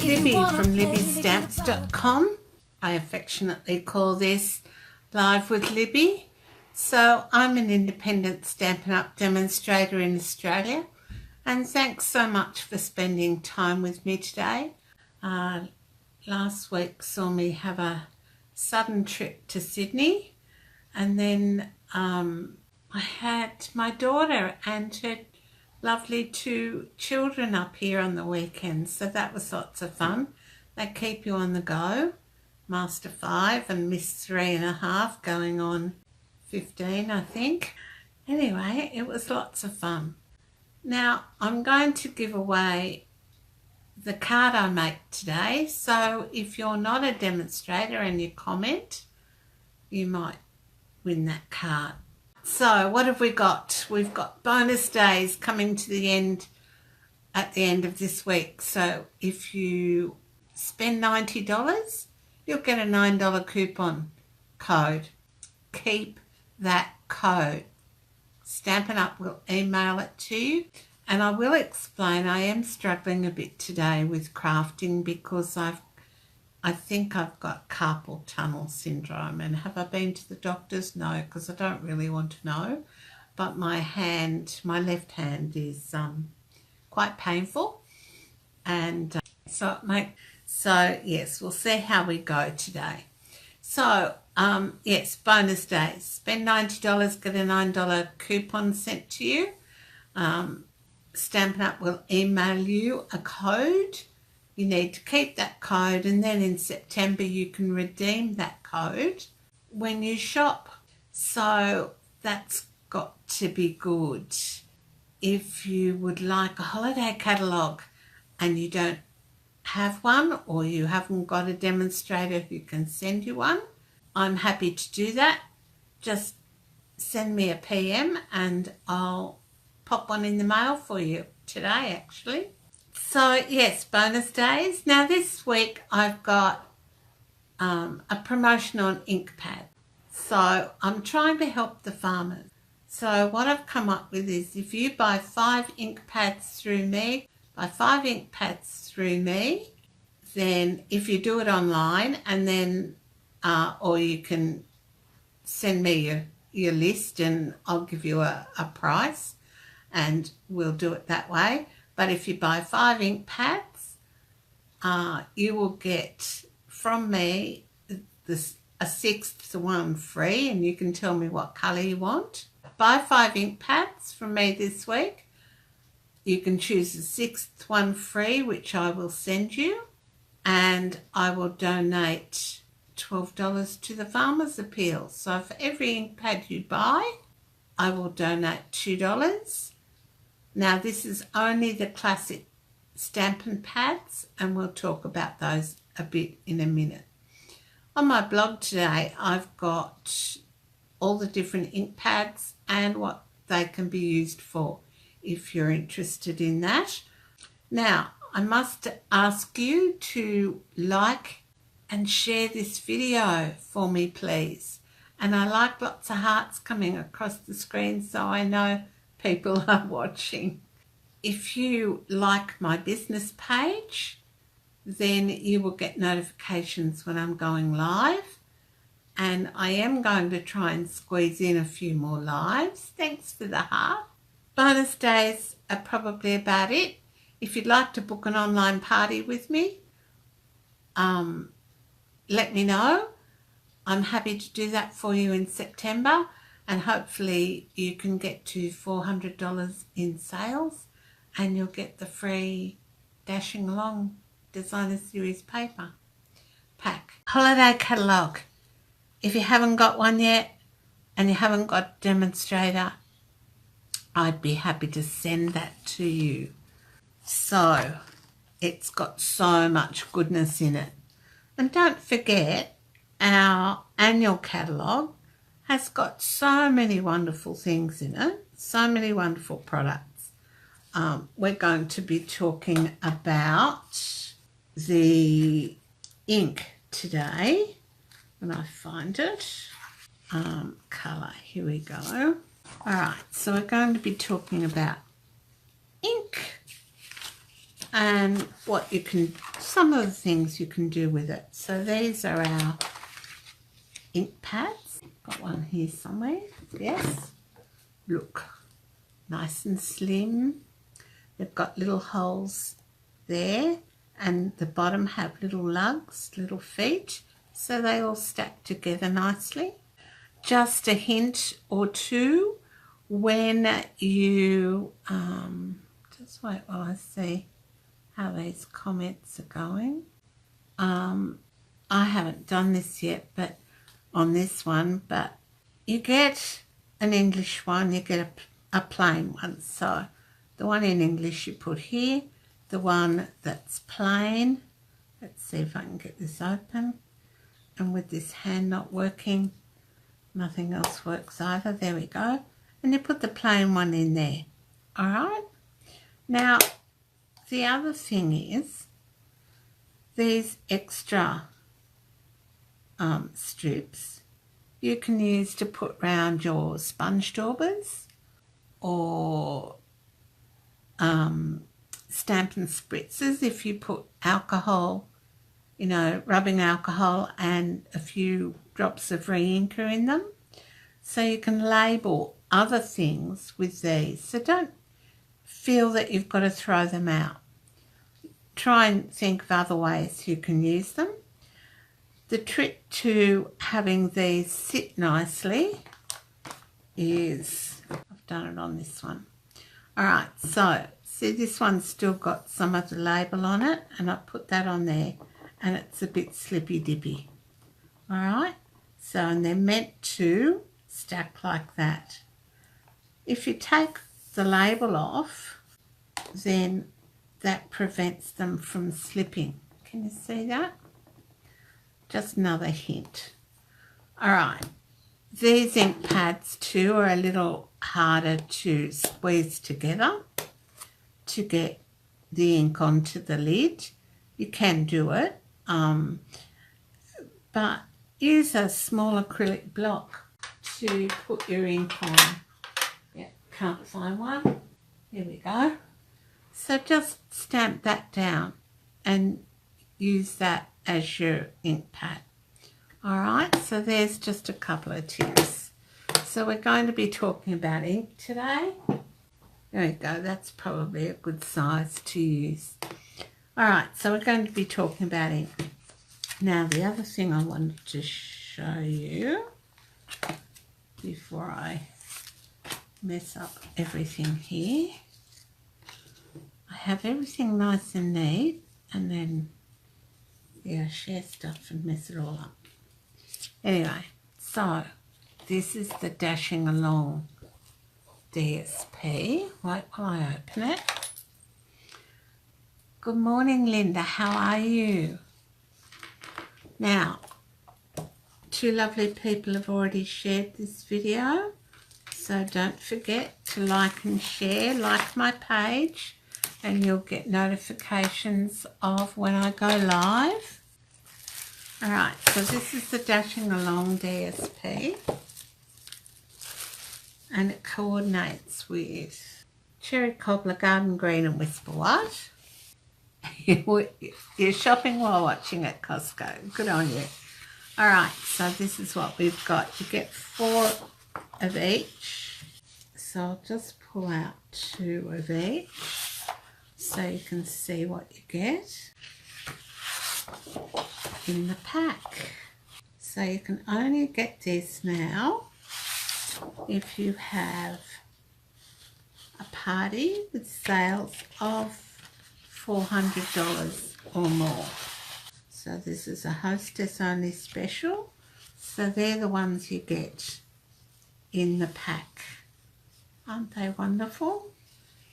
Libby from libbystamps.com. I affectionately call this Live with Libby. So I'm an independent Stampin' Up demonstrator in Australia, and thanks so much for spending time with me today. Last week saw me have a sudden trip to Sydney, and then I had my daughter and her lovely 2 children up here on the weekend, so that was lots of fun. They keep you on the go. Master 5 and Miss 3.5 going on 15, I think. Anyway, it was lots of fun. Now I'm going to give away the card I make today, so if you're not a demonstrator and you comment, you might win that card. So what have we got? We've got bonus days coming to the end at the end of this week. So if you spend $90, you'll get a $9 coupon code. Keep that code. Stampin' Up will email it to you. And I will explain, I am struggling a bit today with crafting because I think I've got carpal tunnel syndrome. And have I been to the doctors? No, because I don't really want to know. But my left hand is quite painful. And so yes, we'll see how we go today. So yes, bonus days. Spend $90, get a $9 coupon sent to you. Stampin' Up will email you a code. You need to keep that code, and then in September you can redeem that code when you shop. So that's got to be good. If you would like a holiday catalogue and you don't have one, or you haven't got a demonstrator who can send you one, I'm happy to do that. Just send me a PM and I'll pop one in the mail for you today, actually. So yes, bonus days. Now this week I've got a promotion on ink pad. So I'm trying to help the farmers. So what I've come up with is if you buy 5 ink pads through me, then if you do it online, and then or you can send me your list and I'll give you a price and we'll do it that way. But if you buy 5 ink pads, you will get from me a 6th one free, and you can tell me what colour you want. Buy 5 ink pads from me this week. You can choose the 6th one free, which I will send you, and I will donate $12 to the Farmers Appeal. So for every ink pad you buy, I will donate $2. Now this is only the classic Stampin' pads, and we'll talk about those a bit in a minute. On my blog today I've got all the different ink pads and what they can be used for if you're interested in that. Now I must ask you to like and share this video for me, please. And I like lots of hearts coming across the screen so I know people are watching. If you like my business page, then you will get notifications when I'm going live, and I am going to try and squeeze in a few more lives. Thanks for the heart. Bonus days are probably about it. If you'd like to book an online party with me, let me know. I'm happy to do that for you in September. And hopefully you can get to $400 in sales, and you'll get the free Dashing Along Designer Series paper pack. Holiday catalogue. If you haven't got one yet and you haven't got a demonstrator, I'd be happy to send that to you. So it's got so much goodness in it. And don't forget, our annual catalogue has got so many wonderful things in it, so many wonderful products. We're going to be talking about the ink today, when I find it. Colour, here we go. All right, so we're going to be talking about ink and what you can some of the things you can do with it. So these are our ink pads. Got one here somewhere. Yes. Look, nice and slim. They've got little holes there, and the bottom have little lugs, little feet, so they all stack together nicely. Just a hint or two, when you, just wait while I see how these comments are going. I haven't done this yet, but on this one, but you get an English one, you get a plain one. So the one in English you put here, the one that's plain, let's see if I can get this open, and with this hand not working, nothing else works either. There we go. And you put the plain one in there. All right. Now, the other thing is these extra strips you can use to put round your sponge daubers or Stampin' Spritzers if you put alcohol, you know, rubbing alcohol and a few drops of re-inker in them. So you can label other things with these. So don't feel that you've got to throw them out. Try and think of other ways you can use them. The trick to having these sit nicely is, I've done it on this one. All right, so see this one's still got some of the label on it, and I put that on there, and it's a bit slippy dippy. All right, so and they're meant to stack like that. If you take the label off, then that prevents them from slipping. Can you see that? Just another hint. All right, these ink pads too are a little harder to squeeze together to get the ink onto the lid. You can do it, but use a small acrylic block to put your ink on. Yeah, can't find one. Here we go. So just stamp that down and use that as your ink pad. All right, so there's just a couple of tips. So we're going to be talking about ink today. There we go, that's probably a good size to use. All right, so we're going to be talking about ink. Now, the other thing I wanted to show you before I mess up everything here, I have everything nice and neat, and then yeah, share stuff and mess it all up. Anyway, so this is the Dashing Along DSP. Wait while I open it. Good morning, Linda. How are you? Now, two lovely people have already shared this video, so don't forget to like and share. Like my page, and you'll get notifications of when I go live. All right, so this is the Dashing Along DSP, and it coordinates with Cherry Cobbler, Garden Green and Whisper White. You're shopping while watching at Costco. Good on you. All right, so this is what we've got. You get 4 of each. So I'll just pull out 2 of each so you can see what you get in the pack. So you can only get this now if you have a party with sales of $400 or more. So this is a hostess only special. So they're the ones you get in the pack. Aren't they wonderful?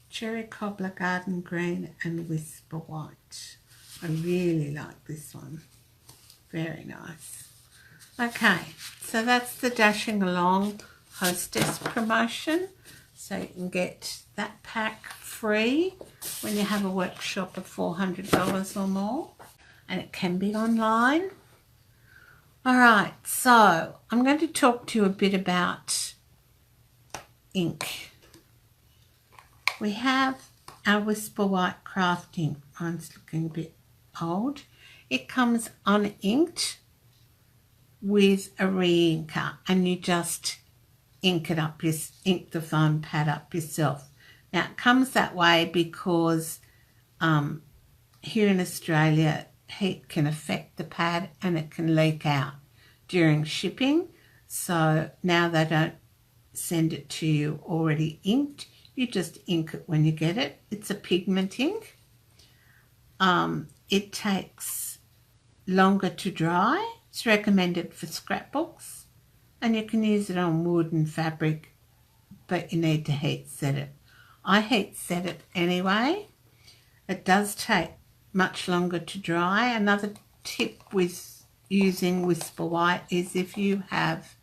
Cherry Cobbler, Garden Green and Whisper White. I really like this one. Very nice. Okay, so that's the Dashing Along Hostess promotion. So you can get that pack free when you have a workshop of $400 or more, and it can be online. All right, so I'm going to talk to you a bit about ink. We have our Whisper White craft ink. Mine's looking a bit old. It comes uninked with a re-inker, and you just ink the foam pad up yourself. Now it comes that way because here in Australia heat can affect the pad and it can leak out during shipping. So now they don't send it to you already inked. You just ink it when you get it. It's a pigment ink. It takes longer to dry. It's recommended for scrapbooks, and you can use it on wood and fabric, but you need to heat set it. I heat set it anyway. It does take much longer to dry. Another tip with using Whisper White is if you have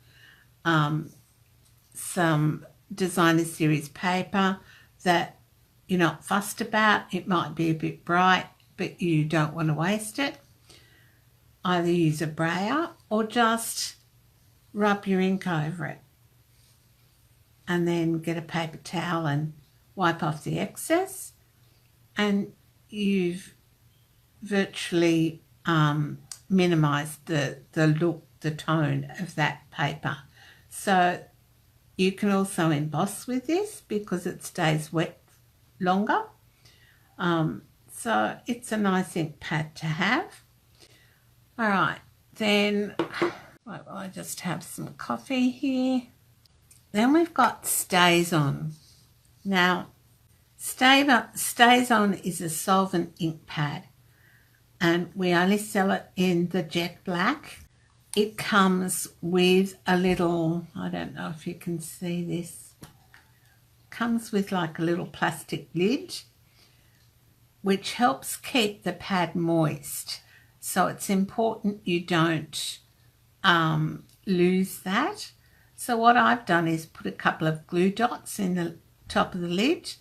some designer series paper that you're not fussed about, it might be a bit bright but you don't want to waste it, either use a brayer or just rub your ink over it and then get a paper towel and wipe off the excess, and you've virtually minimised the look, the tone of that paper. So you can also emboss with this because it stays wet longer. So it's a nice ink pad to have. All right, then I just have some coffee here. Then we've got Stays On. Now, Stays On is a solvent ink pad, and we only sell it in the jet black. It comes with a little, I don't know if you can see this, comes with like a little plastic lid, which helps keep the pad moist. So it's important you don't lose that. So what I've done is put a couple of glue dots in the top of the lid,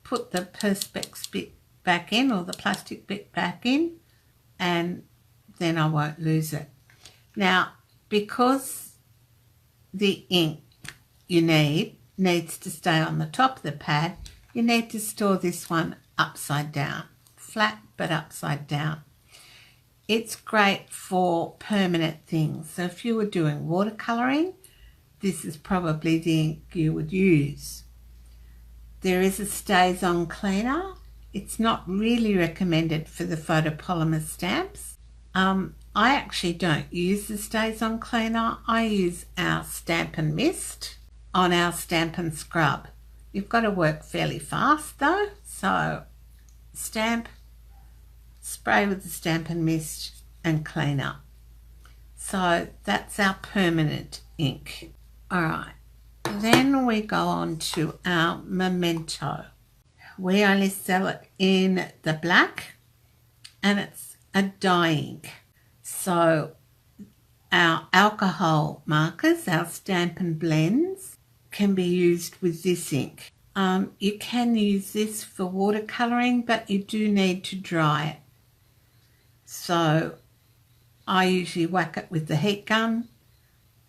put the Perspex bit back in, or the plastic bit back in, and then I won't lose it. Now, because the ink you needs to stay on the top of the pad, you need to store this one upside down, flat but upside down. It's great for permanent things. So if you were doing watercolouring, this is probably the ink you would use. There is a Stays On cleaner. It's not really recommended for the photopolymer stamps. I actually don't use the Stays On cleaner. I use our Stampin' Mist on our Stampin' Scrub. You've got to work fairly fast though. So stamp, spray with the Stampin' Mist and clean up. So that's our permanent ink. All right, then we go on to our Memento. We only sell it in the black, and it's a dye ink. So our alcohol markers, our Stampin' Blends, can be used with this ink. You can use this for watercolouring, but you do need to dry it. So I usually whack it with the heat gun.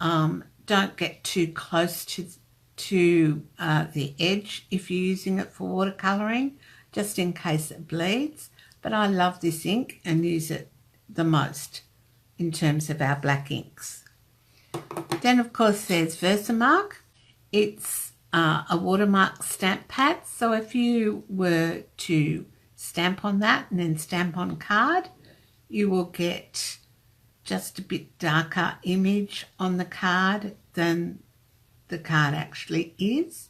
Don't get too close to the edge if you're using it for watercolouring, just in case it bleeds. But I love this ink and use it the most in terms of our black inks. Then of course there's Versamark. It's a watermark stamp pad. So if you were to stamp on that and then stamp on card, you will get just a bit darker image on the card than the card actually is.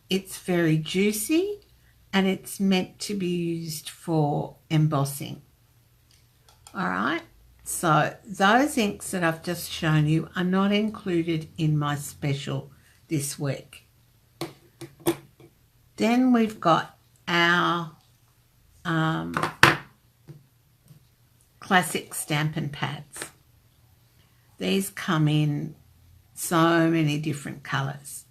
It's very juicy and it's meant to be used for embossing. All right, so those inks that I've just shown you are not included in my special this week. Then we've got our classic Stampin' pads. These come in so many different colours.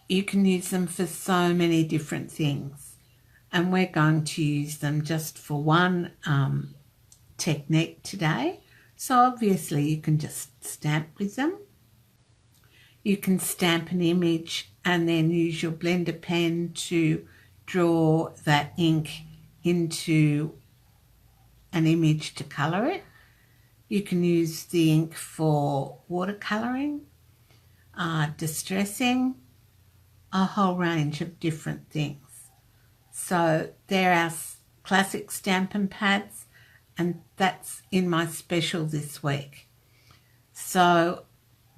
You can use them for so many different things, and we're going to use them just for one technique today. So obviously you can just stamp with them. You can stamp an image and then use your blender pen to draw that ink into an image to colour it. You can use the ink for watercolouring, distressing, a whole range of different things. So they're our classic Stampin' pads, and that's in my special this week. So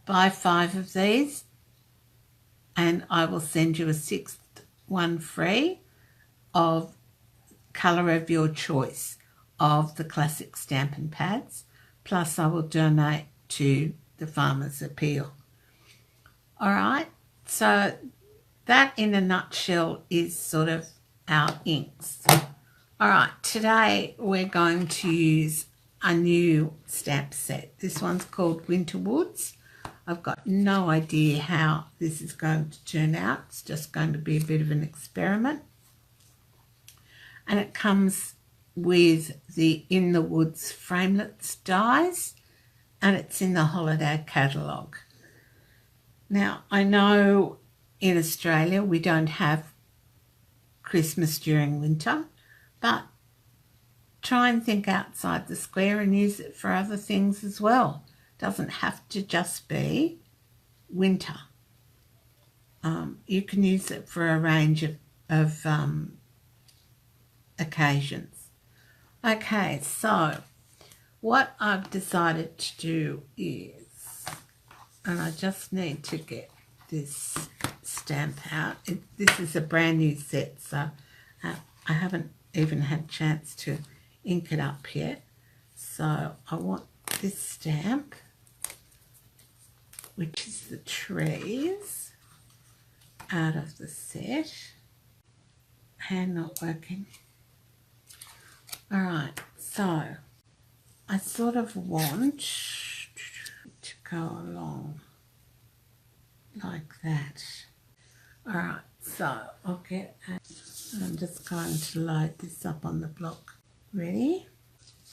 buy 5 of these and I will send you a 6th one free of colour of your choice of the classic Stampin' pads, plus I will donate to the Farmers Appeal. Alright, so that in a nutshell is sort of our inks. Alright, today we're going to use a new stamp set. This one's called Winter Woods. I've got no idea how this is going to turn out. It's just going to be a bit of an experiment. And it comes with the In the Woods framelits dies, and it's in the holiday catalogue. Now, I know in Australia we don't have Christmas during winter, but try and think outside the square and use it for other things as well. Doesn't have to just be winter. You can use it for a range of occasions. Okay, so what I've decided to do is, and I just need to get this stamp out. This is a brand new set, so I haven't even had a chance to ink it up yet. So I want this stamp, which is the trees, out of the set. Hand not working. Alright, so I sort of want to go along like that. Alright, so I'll get, I'm just going to load this up on the block. Ready?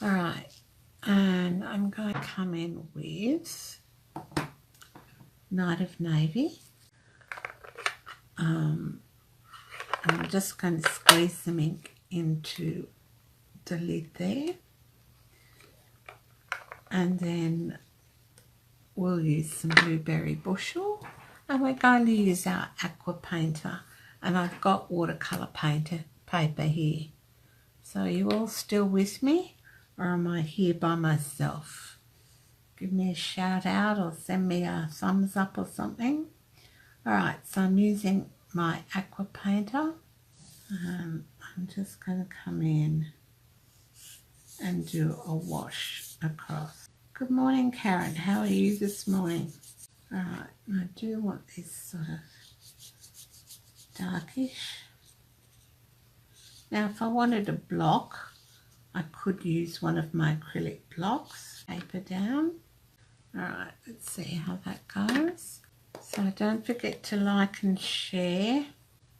Alright, and I'm going to come in with Night of Navy. I'm just going to squeeze some ink into the lid there, and then we'll use some Blueberry Bushel, and we're going to use our aqua painter, and I've got watercolour paper here. So are you all still with me, or am I here by myself? Give me a shout out or send me a thumbs up or something. Alright, so I'm using my aqua painter. I'm just going to come in and do a wash across. Good morning, Karen. How are you this morning? Alright, I do want this sort of darkish. Now, if I wanted a block, I could use one of my acrylic blocks, paper down. Alright, let's see how that goes. So don't forget to like and share.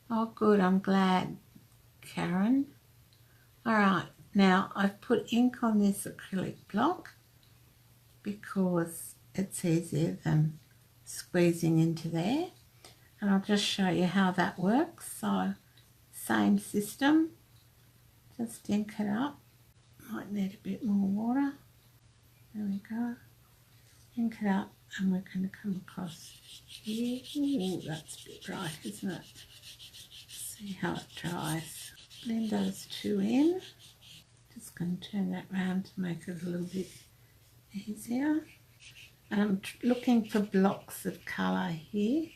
Oh good, I'm glad, Karen. Alright, now I've put ink on this acrylic block because it's easier than squeezing into there. And I'll just show you how that works. So, same system, just ink it up. Might need a bit more water. There we go. Ink it up, and we're going to come across here. Ooh, that's a bit bright, isn't it? See how it dries. Blend those two in. Just going to turn that round to make it a little bit easier. And I'm looking for blocks of colour here.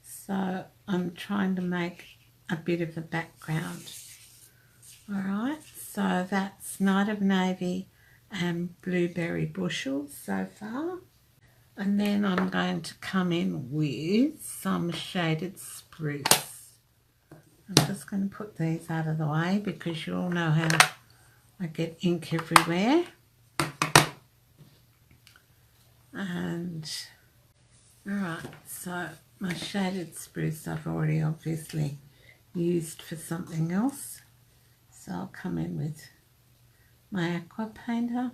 So I'm trying to make a bit of a background. Alright, so that's Night of Navy and Blueberry Bushel so far. And then I'm going to come in with some shaded spruce. I'm just going to put these out of the way because you all know how I get ink everywhere. And alright, so my shaded spruce I've already obviously used for something else. So I'll come in with my aqua painter.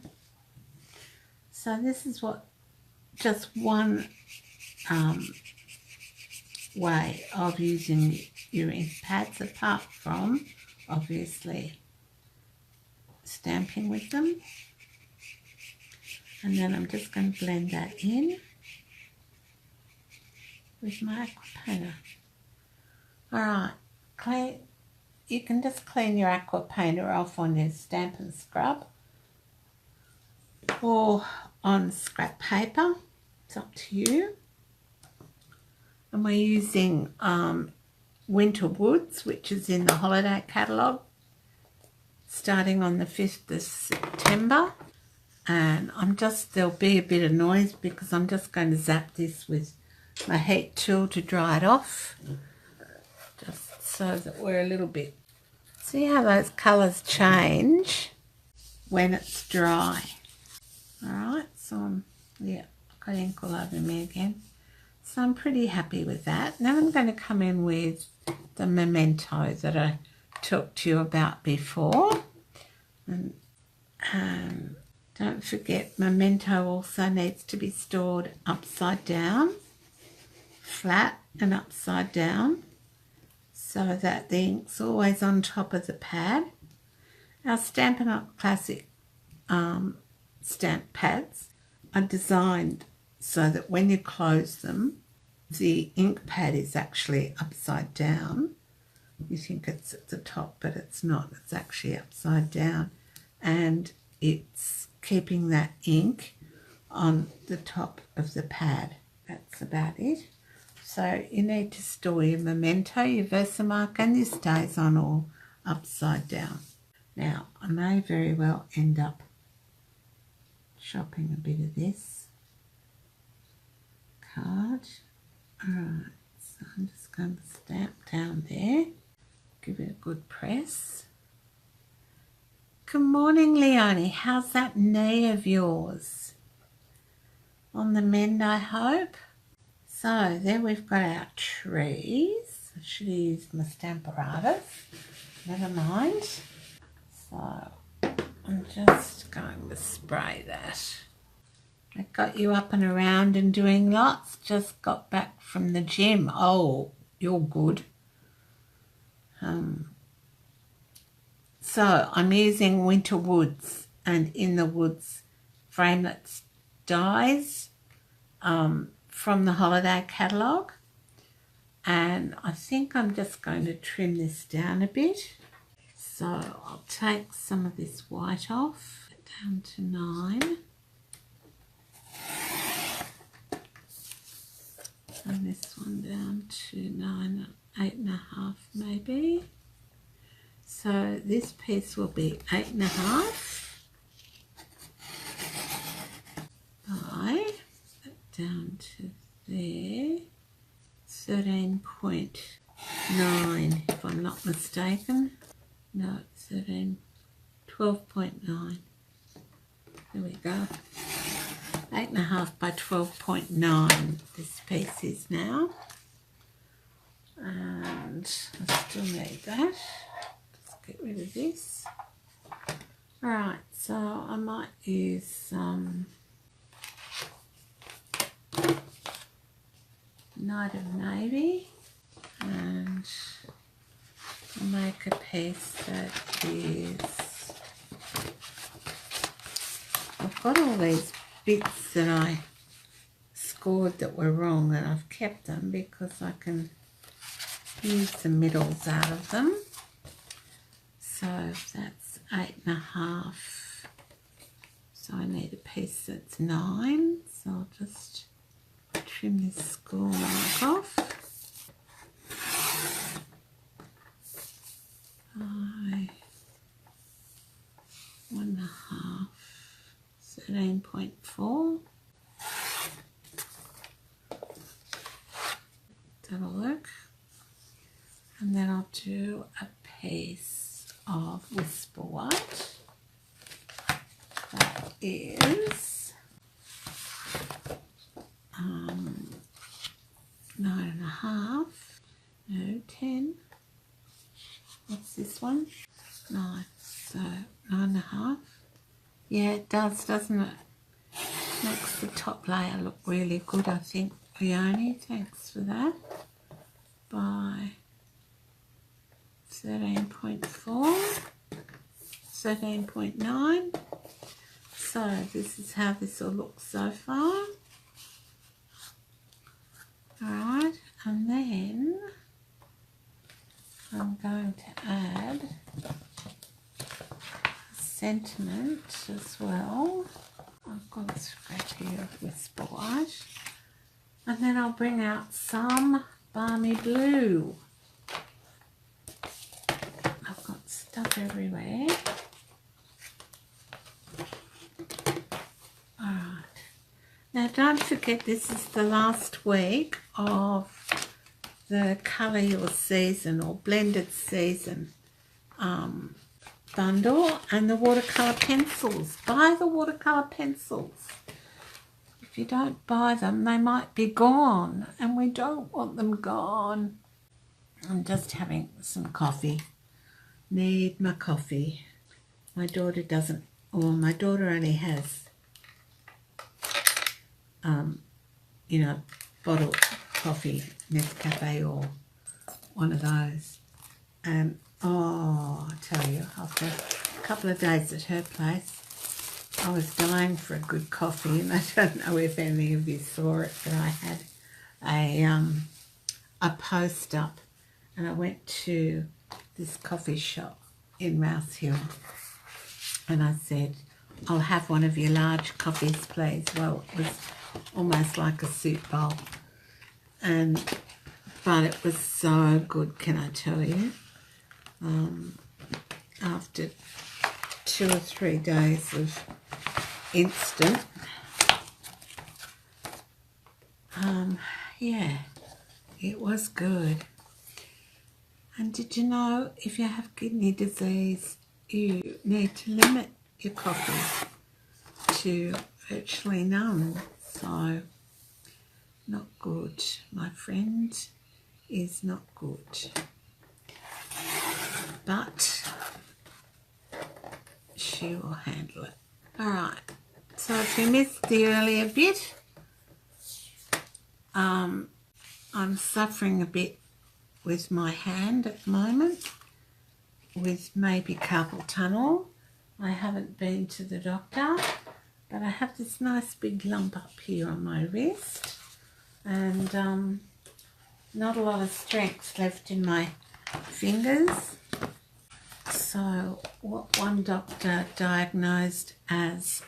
So this is what, just one way of using your ink pads, apart from obviously stamping with them. And then I'm just going to blend that in with my aqua painter. Alright, you can just clean your aqua painter off on your Stampin' Scrub or on scrap paper. It's up to you. And we're using Winter Woods, which is in the holiday catalogue, starting on the 5th of September. And there'll be a bit of noise because I'm just going to zap this with my heat tool to dry it off, just so that we're a little bit, see how those colours change when it's dry. Alright, so yeah, I've got ink all over me again. So I'm pretty happy with that. Now I'm going to come in with the memento that I talked to you about before. And don't forget, memento also needs to be stored upside down, flat and upside down, so that the ink's always on top of the pad. Our Stampin' Up! Classic stamp pads are designed so that when you close them, the ink pad is actually upside down. You think it's at the top, but it's not. It's actually upside down, and it's keeping that ink on the top of the pad. That's about it. So you need to store your memento, your Versamark, and your stays on all upside down. Now, I may very well end up shopping a bit of this card. Alright, so I'm just going to stamp down there, give it a good press. Good morning, Leonie. How's that knee of yours? On the mend, I hope. So there we've got our trees. I should have used my Stamparatus. Never mind. So I'm just going to spray that. I got you up and around and doing lots. Just got back from the gym. Oh, you're good. So I'm using Winter Woods and In the Woods framelits dies from the holiday catalogue. And I think I'm just going to trim this down a bit. So I'll take some of this white off, down to 9. And this one down to 9, 8.5 maybe. So this piece will be 8.5 by, down to there, 13.9 if I'm not mistaken. No, 12.9. There we go. 8.5 by 12.9 this piece is now. And I still need that. Let's get rid of this. Alright, so I might use some Night of Navy and I'll make a piece that is, I've got all these bits that I scored that were wrong and I've kept them because I can use the middles out of them. So that's 8.5. So I need a piece that's 9. So I'll just trim this score mark off. 1.5, 13.4. That'll work. And then I'll do a piece of Whisper White. That is 9.5. No, 10. What's this one? 9. So 9.5. Yeah, it does, doesn't it? Makes the top layer look really good, I think. Leonie, thanks for that. By 13.4. 13.9. So this is how this all looks so far. Alright, and then I'm going to add sentiment as well. I've got a scratch here of Whisper White. And then I'll bring out some Balmy Blue. I've got stuff everywhere. Alright. Now don't forget, this is the last week of the Colour Your Season or Blended Season bundle, and the watercolour pencils. Buy the watercolour pencils. If you don't buy them, they might be gone, and we don't want them gone. I'm just having some coffee. Need my coffee. My daughter doesn't, or my daughter only has, you know, bottled coffee, Nescafe or one of those. And oh, I tell you, after a couple of days at her place, I was dying for a good coffee, and I don't know if any of you saw it, but I had a post up, and I went to this coffee shop in Rouse Hill, and I said, I'll have one of your large coffees, please. Well, it was almost like a soup bowl, but it was so good, can I tell you? After 2 or 3 days of instant, yeah, it was good. And did you know, if you have kidney disease, you need to limit your coffee to virtually none? So not good, my friend, is not good. But she will handle it. Alright, so if you missed the earlier bit, I'm suffering a bit with my hand at the moment with maybe carpal tunnel. I haven't been to the doctor, but I have this nice big lump up here on my wrist, and not a lot of strength left in my fingers. So what one doctor diagnosed as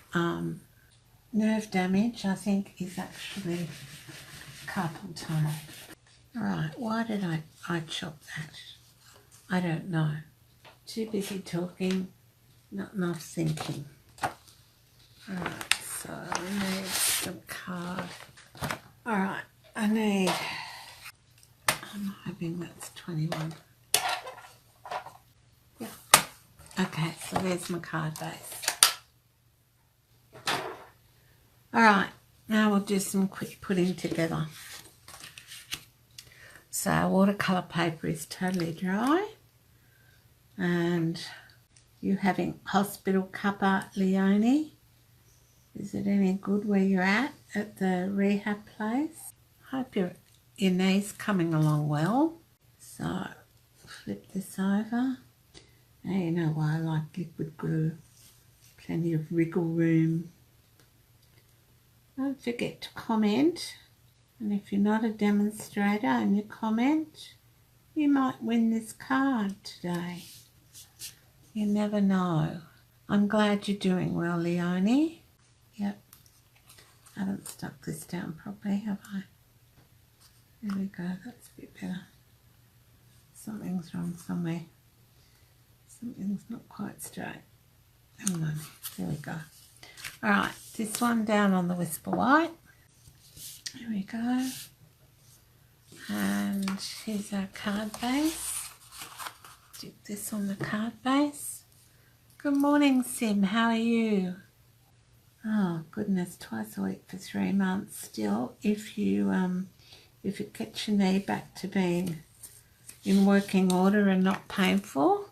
nerve damage, I think, is actually carpal tunnel. Right, why did I chop that? I don't know. Too busy talking, not enough thinking. Alright, so I need some card. Alright, I'm hoping that's 21. Yeah. Okay, so there's my card base. Alright, now we'll do some quick putting together. So our watercolour paper is totally dry, and you having hospital cuppa, Leonie? Is it any good where you're at the rehab place? Hope your knee's coming along well. So flip this over. Now you know why I like liquid glue. Plenty of wriggle room. Don't forget to comment. And if you're not a demonstrator and you comment, you might win this card today. You never know. I'm glad you're doing well, Leonie. Yep. I haven't stuck this down properly, have I? There we go. That's a bit better. Something's wrong somewhere. Something's not quite straight. Hang on. There we go. Alright, this one down on the Whisper White. There we go. And here's our card base. Stick this on the card base. Good morning, Sim. How are you? Oh goodness, twice a week for 3 months still. If it gets your knee back to being in working order and not painful,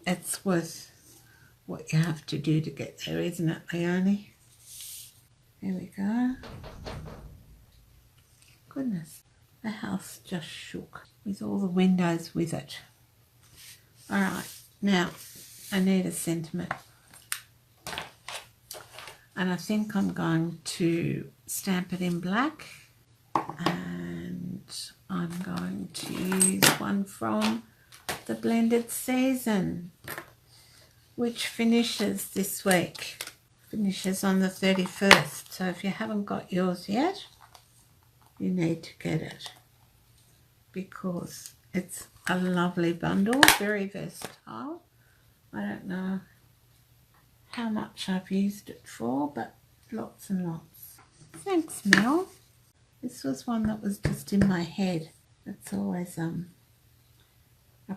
it's worth what you have to do to get there, isn't it, Leonie? There we go. Goodness, the house just shook with all the windows with it. Alright, now I need a sentiment. And I think I'm going to stamp it in black. And I'm going to use one from the Blended Season, which finishes this week. Finishes on the 31st. So if you haven't got yours yet, you need to get it, because it's a lovely bundle, very versatile. I don't know how much I've used it for, but lots and lots. Thanks, Mel. This was one that was just in my head. It's always a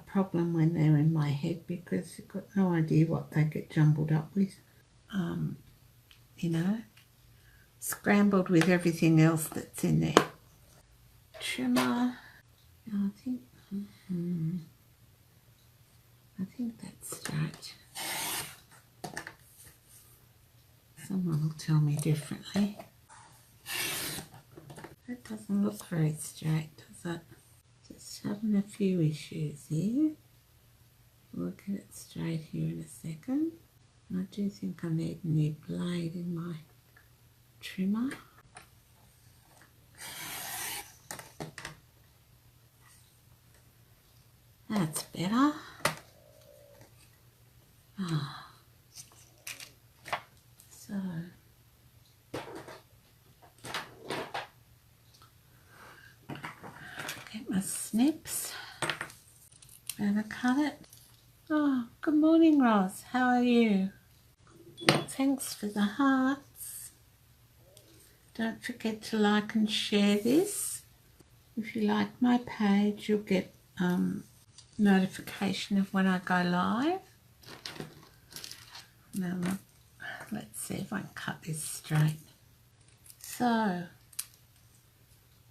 problem when they're in my head, because you've got no idea what they get jumbled up with. You know, scrambled with everything else that's in there. Trimmer. I think that's straight. Someone will tell me differently. That doesn't look very straight, does it? Just having a few issues here. We'll get it straight here in a second. I do think I need a new blade in my trimmer. That's better. So get my snips. Gonna cut it. Oh, good morning, Roz. How are you? Thanks for the hearts. Don't forget to like and share this. If you like my page, you'll get notification of when I go live. Now, let's see if I can cut this straight. So,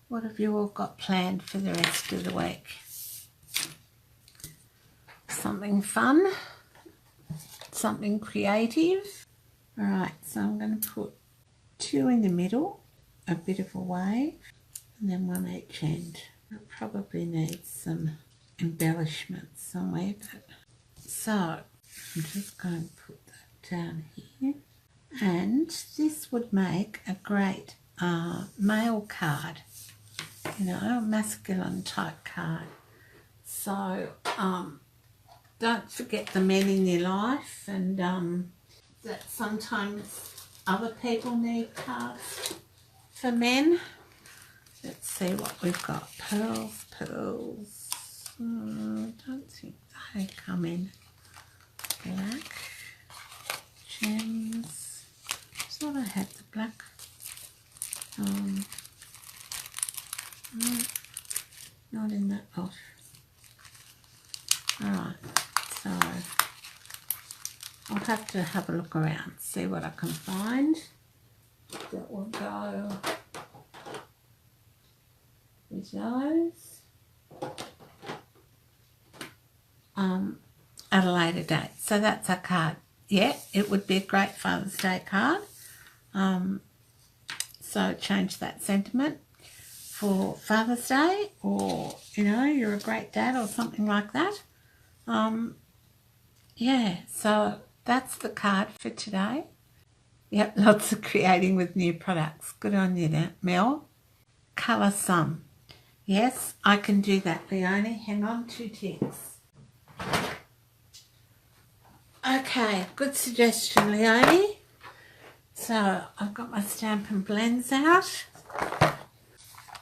what have you all got planned for the rest of the week? Something fun? Something creative? Alright, so I'm going to put 2 in the middle, a bit of a wave, and then 1 each end. It probably needs some embellishments somewhere, but so I'm just going to put that down here. And this would make a great mail card, you know, a masculine type card. So don't forget the men in your life, and that sometimes other people need cards for men. Let's see what we've got. Pearls. Don't think they come in black. Gems. I thought I had the black. No, not in that lot. Alright, so I'll have to have a look around, see what I can find that will go with those at a later date. So that's our card. Yeah, it would be a great Father's Day card. So change that sentiment for Father's Day, or, you know, you're a great dad or something like that. Yeah, so that's the card for today. Yep, lots of creating with new products. Good on you, Mel. Colour some. Yes, I can do that, Leonie. Hang on, 2 ticks. Okay, good suggestion, Leonie. So I've got my Stampin' Blends out,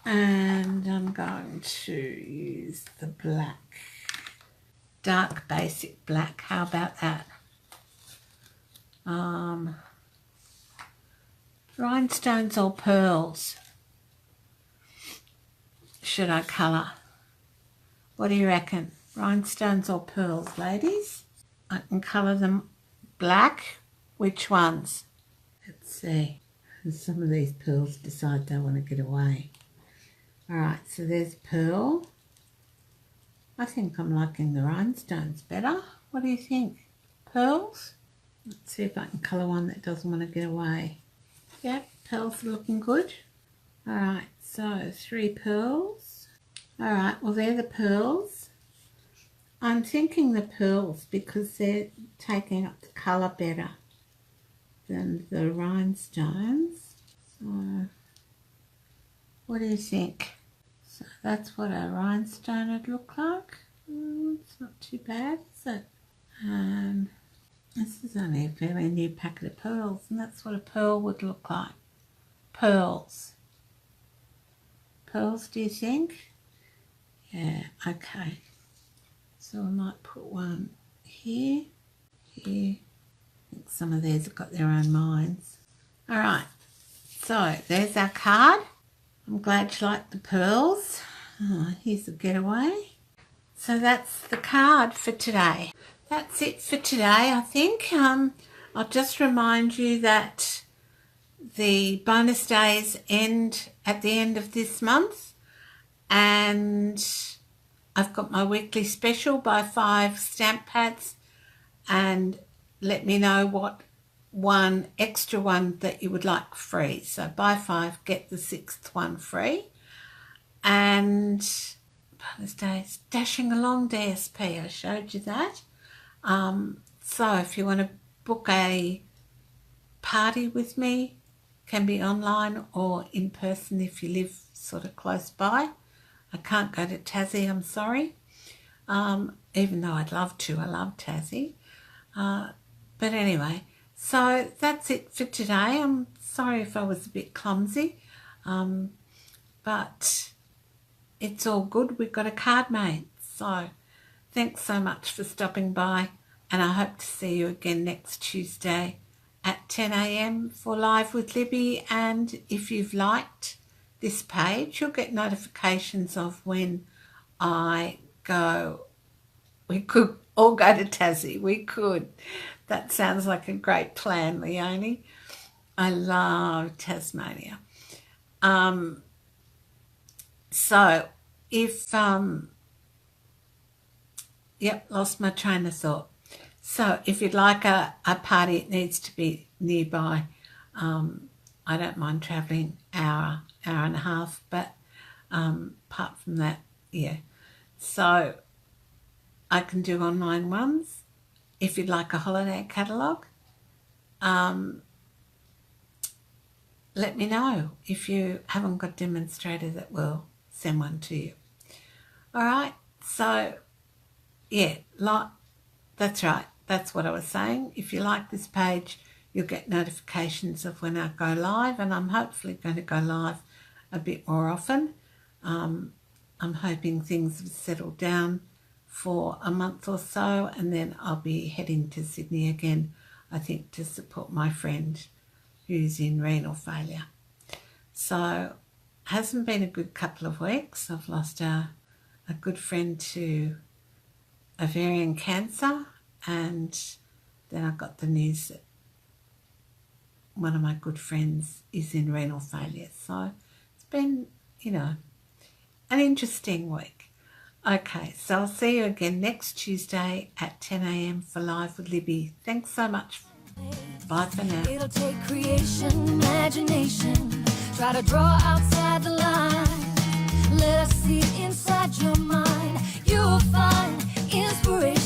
and I'm going to use the black, dark basic black. How about that? Rhinestones or pearls should I colour? What do you reckon? Rhinestones or pearls, ladies? I can colour them black. Which ones? Let's see. Some of these pearls decide they want to get away. Alright, so there's pearl. I think I'm liking the rhinestones better. What do you think? Pearls? Let's see if I can colour one that doesn't want to get away. Yep, pearls are looking good. Alright, so 3 pearls. Alright, well they're the pearls. I'm thinking the pearls because they're taking up the colour better than the rhinestones. So what do you think? So that's what a rhinestone would look like. It's not too bad, is it? And this is only a fairly new packet of pearls, and that's what a pearl would look like. Pearls. Pearls, do you think? Yeah, okay. So I might put one here, here. I think some of these have got their own minds. All right, so there's our card. I'm glad you like the pearls. Oh, here's a getaway. So that's the card for today. That's it for today, I think. I'll just remind you that the bonus days end at the end of this month, and I've got my weekly special, buy 5 stamp pads and let me know what one extra one that you would like free. So buy 5, get the 6th one free. And bonus days, dashing along DSP, I showed you that. So if you want to book a party with me, can be online or in person if you live sort of close by. I can't go to Tassie, I'm sorry, even though I'd love to. I love Tassie. But anyway, so that's it for today. I'm sorry if I was a bit clumsy, but it's all good. We've got a card made. So thanks so much for stopping by, and I hope to see you again next Tuesday at 10 a.m. for Live with Libby. And if you've liked this page, you'll get notifications of when I go. We could all go to Tassie. We could. That sounds like a great plan, Leonie. I love Tasmania. So if, yep, lost my train of thought. So if you'd like a party, it needs to be nearby. I don't mind travelling hour and a half, but apart from that, yeah. So I can do online ones. If you'd like a holiday catalogue, let me know. If you haven't got a demonstrator, that will send one to you. All right, so yeah, that's right. That's what I was saying. If you like this page, you'll get notifications of when I go live, and I'm hopefully going to go live a bit more often. I'm hoping things have settled down for a month or so, and then I'll be heading to Sydney again, I think, to support my friend who's in renal failure. So hasn't been a good couple of weeks. I've lost a good friend to ovarian cancer, and then I got the news that one of my good friends is in renal failure. So it's been, you know, an interesting week. Okay, so I'll see you again next Tuesday at 10 a.m. for Live with Libby. Thanks so much. Bye for now. It'll take creation, imagination. Try to draw outside the line. Let us see inside your mind. You'll find inspiration.